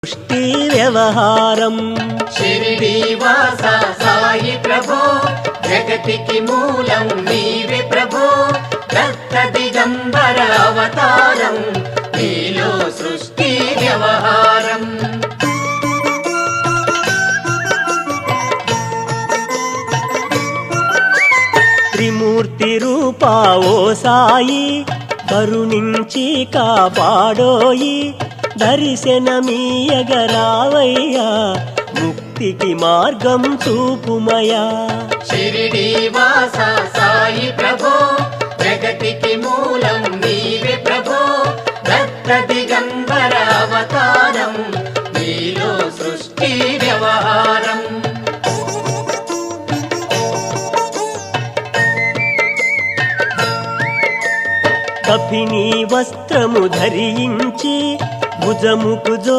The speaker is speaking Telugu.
సృష్టి వ్యవహారం షిరిడి వాస సాయి ప్రభో జగతికి మూలం నీవే ప్రభో దత్త దిగంబర అవతారం నీలో సృష్టి వ్యవహారం త్రిమూర్తి రూపా ఓ సాయి కరుణించి కాపాడోయి దర్శనమీయగరావయ్యా ముక్తికి మార్గం చూపుమయా షిరిడి వాస సాయి ప్రభో జగతికి మూలం నీవే ప్రభో దత్త దిగంబర అవతారం నీలో సృష్టి వ్యవహారం కఫినీ వస్త్రము ధరించి భుజముకు జో